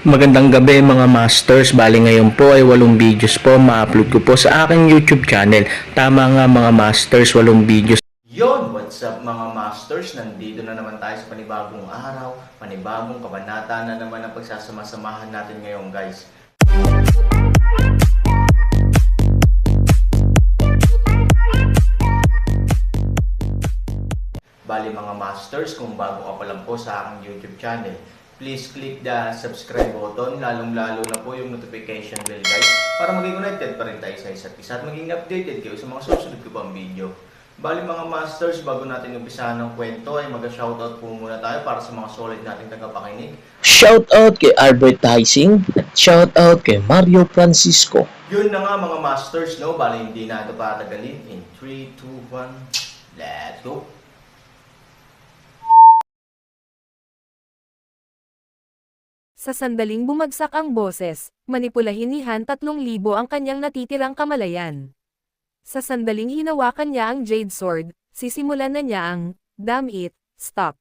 Magandang gabi mga masters, bali ngayon po ay 8 videos po ma-upload ko po sa aking YouTube channel. Tama nga mga masters, 8 videos. Yon, what's up mga masters? Nandito na naman tayo sa panibagong araw, panibagong kabanata na naman ang pagsasama-samahan natin ngayon guys. Bali mga masters, kung bago ka pa lang po sa aking YouTube channel, please click the subscribe button, lalong-lalo na po yung notification bell guys, para maging connected pa rin tayo sa isa't isa at maging updated kayo sa mga susunod ko pang video. Bali mga masters, bago natin umpisahan ng kwento ay mag-shoutout po muna tayo para sa mga solid nating tagapakinig. Shoutout kay Advertising at shoutout kay Mario Francisco. Yun na nga mga masters, no? Bali hindi na ito patagalin. In 3, 2, 1, let's go! Sa sandaling bumagsak ang boses, manipulahin ni Han 3,000 ang kanyang natitirang kamalayan. Sa sandaling hinawakan niya ang Jade Sword, sisimulan na niya ang, "Damn it, stop."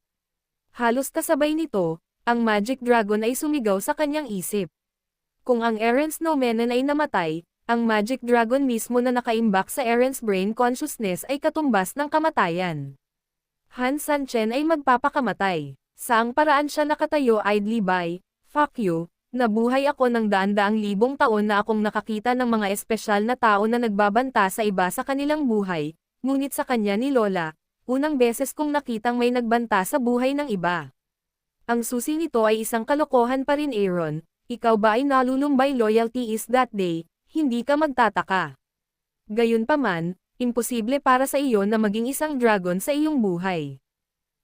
Halos kasabay nito, ang Magic Dragon ay sumigaw sa kanyang isip. Kung ang Eren's Nomenon ay namatay, ang Magic Dragon mismo na nakaimbak sa Eren's brain consciousness ay katumbas ng kamatayan. Han Sanchen ay magpapakamatay. Saang paraan siya nakatayo idly by, "Fuck you, nabuhay ako ng daan-daang libong taon na akong nakakita ng mga espesyal na tao na nagbabanta sa iba sa kanilang buhay, ngunit sa kanya ni Lola, unang beses kong nakitang may nagbanta sa buhay ng iba. Ang susi nito ay isang kalokohan pa rin Aaron, ikaw ba ay nalulumbay loyalty is that day, hindi ka magtataka. Gayunpaman, imposible para sa iyo na maging isang dragon sa iyong buhay."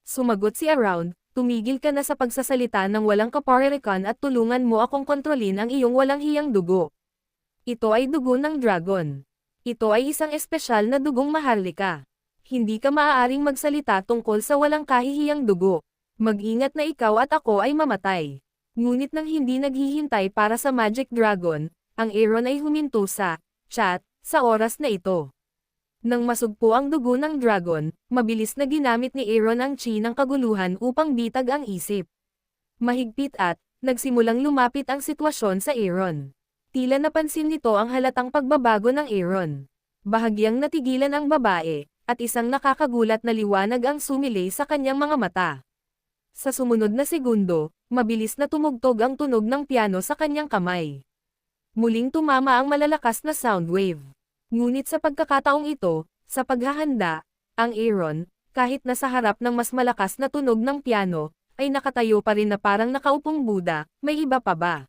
Sumagot si Around, "Tumigil ka na sa pagsasalita ng walang kaparerikan at tulungan mo akong kontrolin ang iyong walang hiyang dugo. Ito ay dugo ng dragon. Ito ay isang espesyal na dugong maharlika. Hindi ka maaaring magsalita tungkol sa walang kahihiyang dugo. Mag-ingat na ikaw at ako ay mamatay." Ngunit nang hindi naghihintay para sa Magic Dragon, ang Aaron ay huminto sa chat sa oras na ito. Nang masugpo ang dugo ng dragon, mabilis na ginamit ni Aaron ang chi ng kaguluhan upang bitag ang isip. Mahigpit at, nagsimulang lumapit ang sitwasyon sa Aaron. Tila napansin nito ang halatang pagbabago ng Aaron. Bahagyang natigilan ang babae, at isang nakakagulat na liwanag ang sumilay sa kanyang mga mata. Sa sumunod na segundo, mabilis na tumugtog ang tunog ng piano sa kanyang kamay. Muling tumama ang malalakas na sound wave. Ngunit sa pagkakataong ito, sa paghahanda, ang Aaron, kahit nasa harap ng mas malakas na tunog ng piano, ay nakatayo pa rin na parang nakaupong Buddha, may iba pa ba?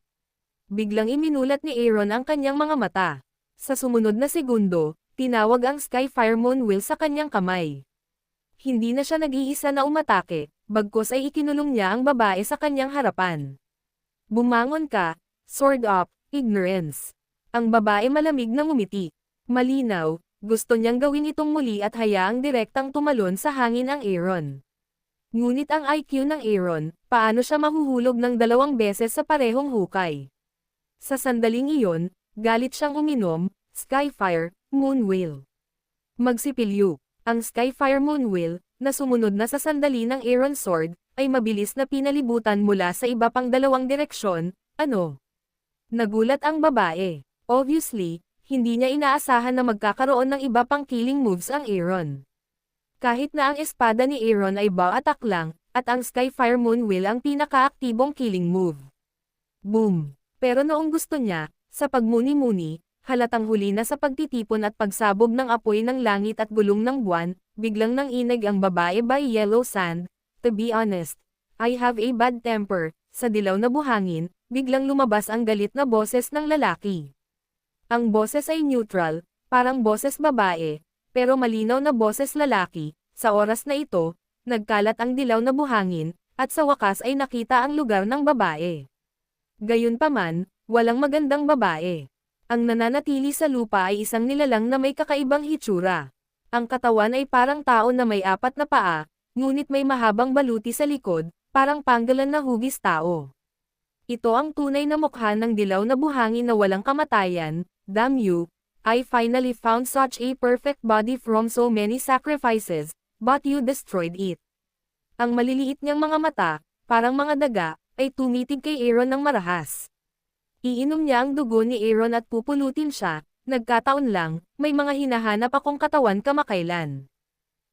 Biglang iminulat ni Aaron ang kanyang mga mata. Sa sumunod na segundo, tinawag ang Skyfire Moonwheel sa kanyang kamay. Hindi na siya nag-iisa na umatake, bagkus ay ikinulong niya ang babae sa kanyang harapan. "Bumangon ka, Sword Up, Ignorance." Ang babae malamig na ngumiti. Malinaw, gusto niyang gawin itong muli at hayaang direktang tumalon sa hangin ang Aaron. Ngunit ang IQ ng Aaron, paano siya mahuhulog ng 2 beses sa parehong hukay? Sa sandaling iyon, galit siyang uminom, Skyfire, Moonwheel. Magsipilyo, ang Skyfire Moonwheel, na sumunod na sa sandali ng Aaron Sword, ay mabilis na pinalibutan mula sa iba pang 2 direksyon, ano? Nagulat ang babae. Obviously, hindi niya inaasahan na magkakaroon ng iba pang killing moves ang Aaron. Kahit na ang espada ni Aaron ay bow attack lang, at ang Skyfire Moonwheel ang pinakaaktibong killing move. Boom! Pero noong gusto niya, sa pagmuni-muni, halatang huli na sa pagtitipon at pagsabog ng apoy ng langit at gulong ng buwan, biglang nanginig ang babae by Yellow Sand. "To be honest, I have a bad temper." Sa dilaw na buhangin, biglang lumabas ang galit na boses ng lalaki. Ang boses ay neutral, parang boses babae, pero malinaw na boses lalaki. Sa oras na ito, nagkalat ang dilaw na buhangin, at sa wakas ay nakita ang lugar ng babae. Gayunpaman, walang magandang babae. Ang nananatili sa lupa ay isang nilalang na may kakaibang hitsura. Ang katawan ay parang tao na may 4 na paa, ngunit may mahabang baluti sa likod, parang panggalan na hugis tao. Ito ang tunay na mukha ng dilaw na buhangin na walang kamatayan. "Damn you, I finally found such a perfect body from so many sacrifices, but you destroyed it." Ang maliliit niyang mga mata, parang mga daga, ay tumitig kay Aaron ng marahas. Iinom niya ang dugo ni Aaron at pupulutin siya, nagkataon lang, may mga hinahanap akong katawan kamakailan.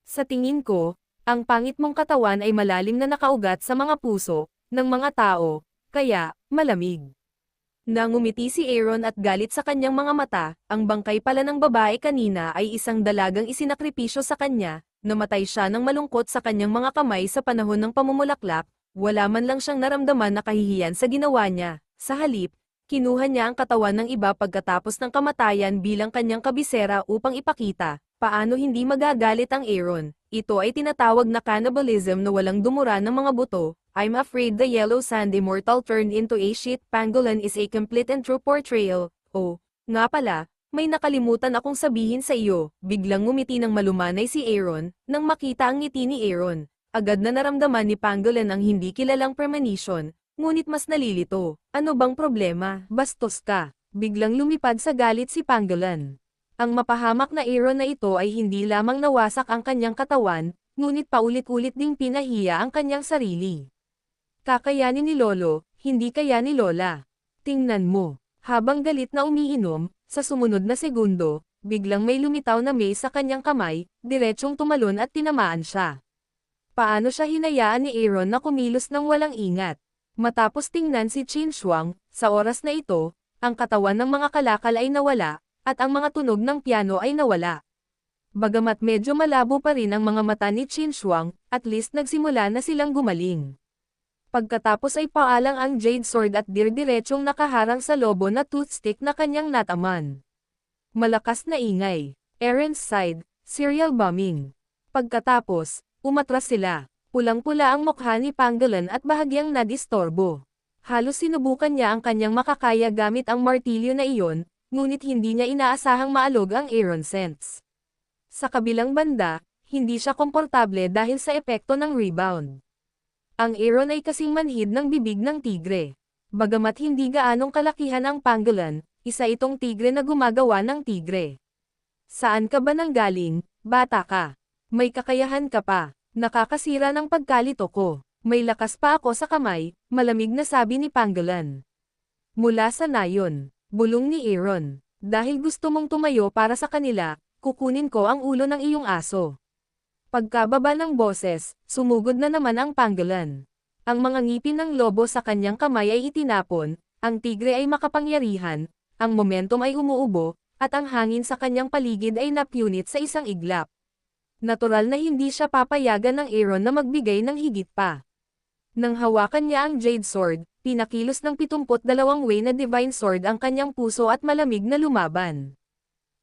Sa tingin ko, ang pangit mong katawan ay malalim na nakaugat sa mga puso ng mga tao, kaya, malamig. Nangumiti si Aaron at galit sa kanyang mga mata, ang bangkay pala ng babae kanina ay isang dalagang isinakripisyo sa kanya, namatay siya ng malungkot sa kanyang mga kamay sa panahon ng pamumulaklak, wala man lang siyang naramdaman na kahihiyan sa ginawa niya, sa halip, kinuha niya ang katawan ng iba pagkatapos ng kamatayan bilang kanyang kabisera upang ipakita, paano hindi magagalit ang Aaron. Ito ay tinatawag na cannibalism na walang dumura ng mga buto. I'm afraid the yellow sand immortal turned into a shit pangolin is a complete and true portrayal. Oh, nga pala, may nakalimutan akong sabihin sa iyo. Biglang ngumiti ng malumanay si Aaron, nang makita ang ngiti ni Aaron. Agad na naramdaman ni Pangolin ang hindi kilalang premonition, ngunit mas nalilito. Ano bang problema? Bastos ka. Biglang lumipad sa galit si Pangolin. Ang mapahamak na Aaron na ito ay hindi lamang nawasak ang kanyang katawan, ngunit paulit-ulit ding pinahiya ang kanyang sarili. Kakayanin ni Lolo, hindi kaya ni Lola. Tingnan mo, habang galit na umiinom, sa sumunod na segundo, biglang may lumitaw na mace sa kanyang kamay, diretsyong tumalon at tinamaan siya. Paano siya hinayaan ni Aaron na kumilos ng walang ingat? Matapos tingnan si Qin Shuang, sa oras na ito, ang katawan ng mga kalakal ay nawala, at ang mga tunog ng piano ay nawala. Bagamat medyo malabo pa rin ang mga mata ni Qin Shuang, at least nagsimula na silang gumaling. Pagkatapos ay paalang ang Jade Sword at dirdiretsyong nakaharang sa lobo na toothstick na kanyang nataman. Malakas na ingay. Aaron's side, serial bombing. Pagkatapos, umatras sila. Pulang-pula ang mukha ni Pangolin at bahagyang nadistorbo. Halos sinubukan niya ang kanyang makakaya gamit ang martilyo na iyon, ngunit hindi niya inaasahang maalog ang Aaron sense. Sa kabilang banda, hindi siya komportable dahil sa epekto ng rebound. Ang Aaron ay kasing manhid ng bibig ng tigre. Bagamat hindi gaanong kalakihan ang Pangolin, isa itong tigre na gumagawa ng tigre. Saan ka ba nanggaling, bata ka? May kakayahan ka pa. Nakakasira ng pagkalito ko. May lakas pa ako sa kamay, malamig na sabi ni Pangolin. Mula sa nayon, bulong ni Aaron. Dahil gusto mong tumayo para sa kanila, kukunin ko ang ulo ng iyong aso. Pagkababa ng boses, sumugod na naman ang Pangolin. Ang mga ngipin ng lobo sa kanyang kamay ay itinapon, ang tigre ay makapangyarihan, ang momentum ay umuubo, at ang hangin sa kanyang paligid ay napunit sa isang iglap. Natural na hindi siya papayagan ng Aaron na magbigay ng higit pa. Nang hawakan niya ang Jade Sword, pinakilos ng 72 way na Divine Sword ang kanyang puso at malamig na lumaban.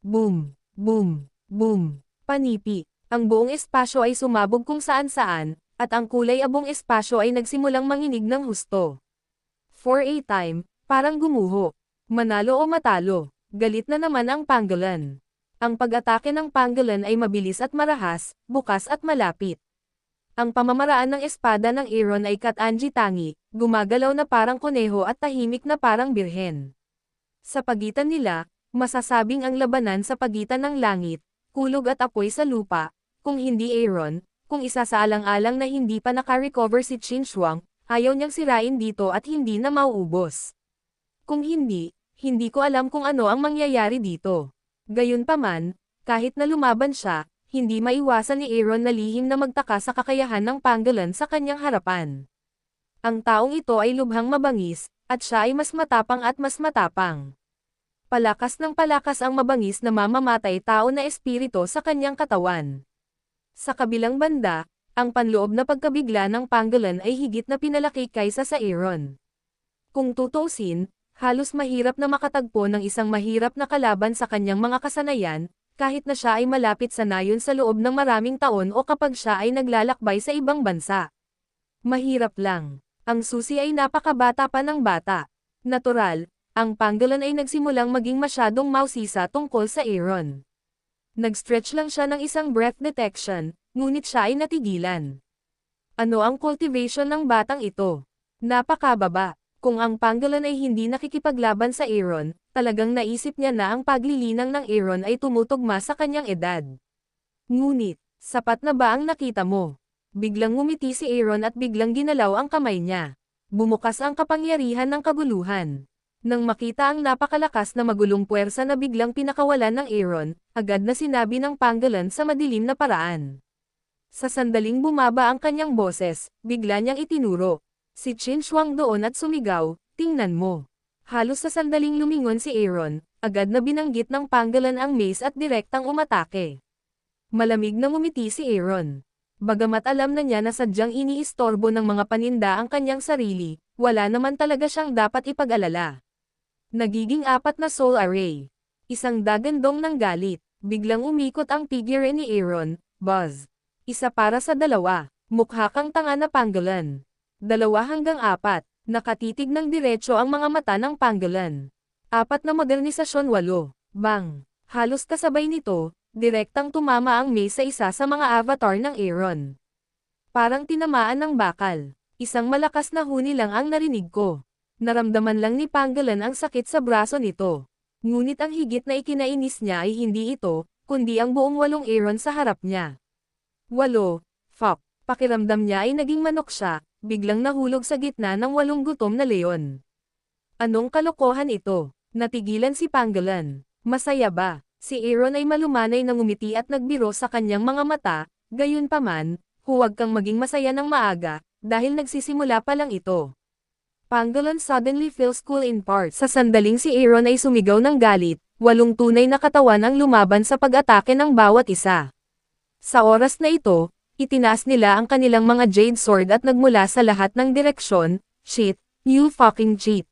Boom! Boom! Boom! Panipi! Ang buong espasyo ay sumabog kung saan-saan, at ang kulay abong espasyo ay nagsimulang manginig ng husto. For a time, parang gumuho. Manalo o matalo, galit na naman ang Pangolin. Ang pag-atake ng Pangolin ay mabilis at marahas, bukas at malapit. Ang pamamaraan ng espada ng Aaron ay kat-anji tangi, gumagalaw na parang kuneho at tahimik na parang birhen. Sa pagitan nila, masasabing ang labanan sa pagitan ng langit, kulog at apoy sa lupa. Kung hindi Aaron, kung isa sa alang-alang na hindi pa naka-recover si Qin Shuang, ayaw niyang sirain dito at hindi na mauubos. Kung hindi, hindi ko alam kung ano ang mangyayari dito. Gayunpaman, kahit na lumaban siya, hindi maiwasan ni Aaron na lihim na magtaka sa kakayahan ng Pangolin sa kanyang harapan. Ang taong ito ay lubhang mabangis, at siya ay mas matapang at mas matapang. Palakas ng palakas ang mabangis na mamamatay tao na espiritu sa kanyang katawan. Sa kabilang banda, ang panloob na pagkabigla ng Pangolin ay higit na pinalaki kaysa sa Aaron. Kung tutuusin, halos mahirap na makatagpo ng isang mahirap na kalaban sa kanyang mga kasanayan, kahit na siya ay malapit sa nayon sa loob ng maraming taon o kapag siya ay naglalakbay sa ibang bansa. Mahirap lang. Ang susi ay napakabata pa ng bata. Natural, ang Pangolin ay nagsimulang maging masyadong mausisa tungkol sa Aaron. Nag-stretch lang siya ng isang breath detection, ngunit siya ay natigilan. Ano ang cultivation ng batang ito? Napakababa. Kung ang Pangolin ay hindi nakikipaglaban sa Aaron, talagang naisip niya na ang paglilinang ng Aaron ay tumutugma sa kanyang edad. Ngunit, sapat na ba ang nakita mo? Biglang ngumiti si Aaron at biglang ginalaw ang kamay niya. Bumukas ang kapangyarihan ng kaguluhan. Nang makita ang napakalakas na magulong puwersa na biglang pinakawalan ng Aaron, agad na sinabi ng Pangolin sa madilim na paraan. Sa sandaling bumaba ang kanyang boses, bigla niyang itinuro. Si Qin Shuang doon at sumigaw, tingnan mo. Halos sa sandaling lumingon si Aaron, agad na binanggit ng Pangolin ang mace at direktang umatake. Malamig na ngumiti si Aaron. Bagamat alam na niya na sadyang iniistorbo ng mga paninda ang kanyang sarili, wala naman talaga siyang dapat ipag-alala. Nagiging 4 na soul array. Isang dagandong ng galit, biglang umikot ang figure ni Aaron, Buzz. Isa para sa 2, mukha kang tanga na Pangolin. 2 hanggang 4, nakatitig ng diretso ang mga mata ng Pangolin. 4 na modernisasyon 8, bang. Halos kasabay nito, direktang tumama ang mace sa isa sa mga avatar ng Aaron. Parang tinamaan ng bakal. Isang malakas na huni lang ang narinig ko. Naramdaman lang ni Pangolin ang sakit sa braso nito. Ngunit ang higit na ikinainis niya ay hindi ito, kundi ang buong 8 Aaron sa harap niya. 8, fuck. Pakiramdam niya ay naging manok siya, biglang nahulog sa gitna ng 8 gutom na leon. Anong kalokohan ito? Natigilan si Pangolin. Masaya ba? Si Aaron ay malumanay na ngumiti at nagbiro sa kanyang mga mata, gayunpaman, huwag kang maging masaya ng maaga, dahil nagsisimula pa lang ito. Pangolin suddenly feels cool in parts. Sa sandaling si Aaron ay sumigaw ng galit, 8 tunay na katawan ang lumaban sa pag-atake ng bawat isa. Sa oras na ito, itinaas nila ang kanilang mga jade sword at nagmula sa lahat ng direksyon, shit, you fucking cheat.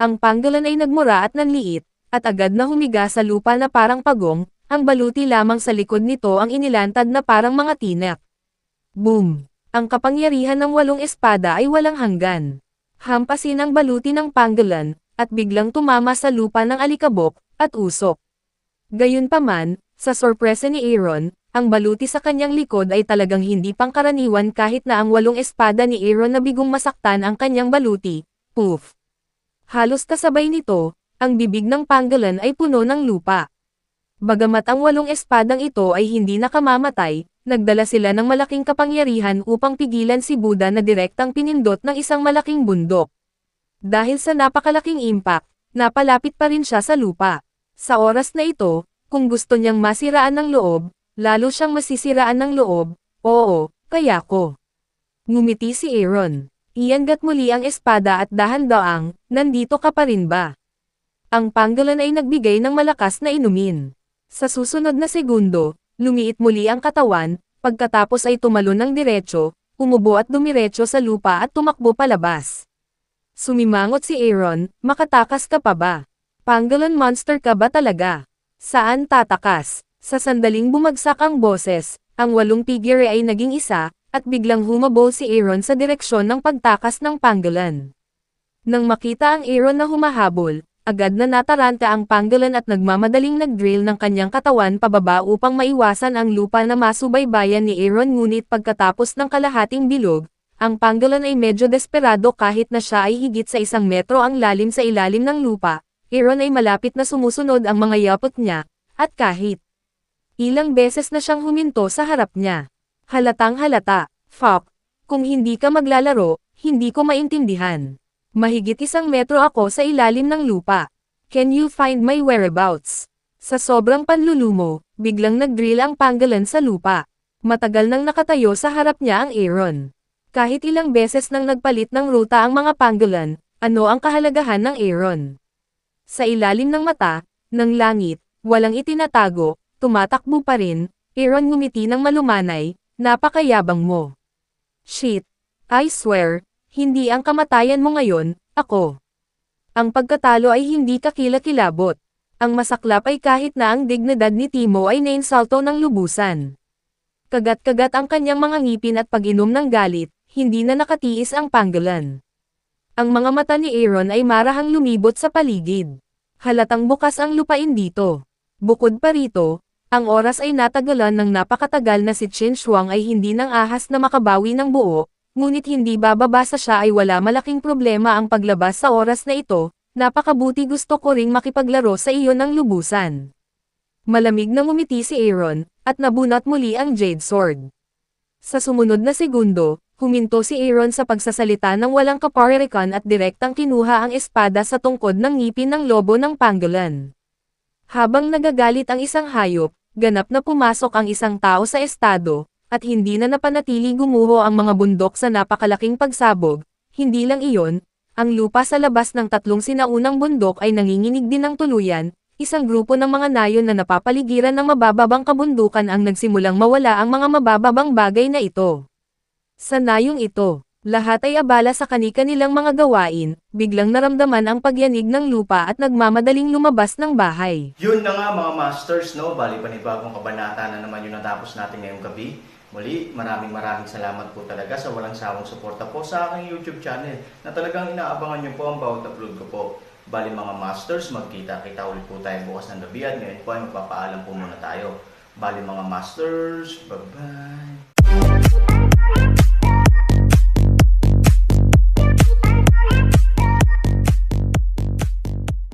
Ang Pangolin ay nagmura at nanliit, at agad na humiga sa lupa na parang pagong, ang baluti lamang sa likod nito ang inilantad na parang mga tinek. Boom! Ang kapangyarihan ng 8 espada ay walang hanggan. Hampasin ang baluti ng Pangolin, at biglang tumama sa lupa ng alikabok, at usok. Gayunpaman, sa sorpresa ni Aaron, ang baluti sa kanyang likod ay talagang hindi pangkaraniwan kahit na ang 8 espada ni Aaron na bigong masaktan ang kanyang baluti, poof. Halos kasabay nito, ang bibig ng Pangolin ay puno ng lupa. Bagamat ang 8 espadang ito ay hindi nakamamatay, nagdala sila ng malaking kapangyarihan upang pigilan si Buddha na direktang pinindot ng isang malaking bundok. Dahil sa napakalaking impact, napalapit pa rin siya sa lupa. Sa oras na ito, kung gusto niyang masiraan ng loob, lalo siyang masisiraan ng loob, oo, kaya ko. Ngumiti si Aaron. Iangat muli ang espada at dahan-daang, nandito ka pa rin ba? Ang Pangolin ay nagbigay ng malakas na inumin. Sa susunod na segundo, lumiit muli ang katawan, pagkatapos ay tumalon ng diretso, umubo at dumiretso sa lupa at tumakbo palabas. Sumimangot si Aaron, makatakas ka pa ba? Pangolin monster ka ba talaga? Saan tatakas? Sa sandaling bumagsak ang boses, ang 8 figure ay naging isa, at biglang humabol si Aaron sa direksyon ng pagtakas ng Pangolin. Nang makita ang Aaron na humahabol, agad na nataranta ang Pangolin at nagmamadaling nag-drill ng kanyang katawan pababa upang maiwasan ang lupa na masubaybayan ni Aaron ngunit pagkatapos ng kalahating bilog, ang Pangolin ay medyo desperado kahit na siya ay higit sa 1 metro ang lalim sa ilalim ng lupa, Aaron ay malapit na sumusunod ang mga yapot niya, at kahit ilang beses na siyang huminto sa harap niya. Halatang halata, fuck, kung hindi ka maglalaro, hindi ko maintindihan. Mahigit 1 metro ako sa ilalim ng lupa. Can you find my whereabouts? Sa sobrang panlulumo, biglang nag-drill ang Pangolin sa lupa. Matagal nang nakatayo sa harap niya ang Aaron. Kahit ilang beses nang nagpalit ng ruta ang mga Pangolin, ano ang kahalagahan ng Aaron? Sa ilalim ng mata, ng langit, walang itinatago, tumatakbo pa rin, Aaron ngumiti ng malumanay, napakayabang mo. Shit, I swear, hindi ang kamatayan mo ngayon, ako. Ang pagkatalo ay hindi kakilakilabot. Ang masaklap ay kahit na ang dignidad ni Timo ay nainsalto ng lubusan. Kagat-kagat ang kanyang mga ngipin at pag-inom ng galit, hindi na nakatiis ang Pangolin. Ang mga mata ni Aaron ay marahang lumibot sa paligid. Halatang bukas ang lupain dito. Bukod pa rito, ang oras ay natagalan ng napakatagal na si Qin Shuang ay hindi nang ahas na makabawi ng buo, ngunit hindi bababa sa siya ay wala malaking problema ang paglabas sa oras na ito, napakabuti gusto ko ring makipaglaro sa iyo ng lubusan. Malamig na ngumiti si Aaron, at nabunot muli ang Jade Sword. Sa sumunod na segundo, Huminto si Aaron sa pagsasalita ng walang kaparirikan at direktang kinuha ang espada sa tungkod ng ngipin ng lobo ng panggolan. Habang nagagalit ang isang hayop, ganap na pumasok ang isang tao sa estado, at hindi na napanatili gumuho ang mga bundok sa napakalaking pagsabog. Hindi lang iyon, ang lupa sa labas ng tatlong sinaunang bundok ay nanginginig din ng tuluyan. Isang grupo ng mga nayon na napapaligiran ng mabababang kabundukan ang nagsimulang mawala ang mga mabababang bagay na ito. Sa nayong ito, lahat ay abala sa kani-kanilang mga gawain, biglang naramdaman ang pagyanig ng lupa at nagmamadaling lumabas ng bahay. Yun na nga mga masters, no? Bali panibagong kabanata na naman yung natapos natin ngayong gabi. Muli, maraming salamat po talaga sa walang sawang suporta po sa aking YouTube channel na talagang inaabangan nyo po ang bawat upload ko po. Bali mga masters, magkita-kita ulit po tayo bukas ng gabi at ngayon po ay magpapaalam po muna tayo. Bali mga masters, bye-bye!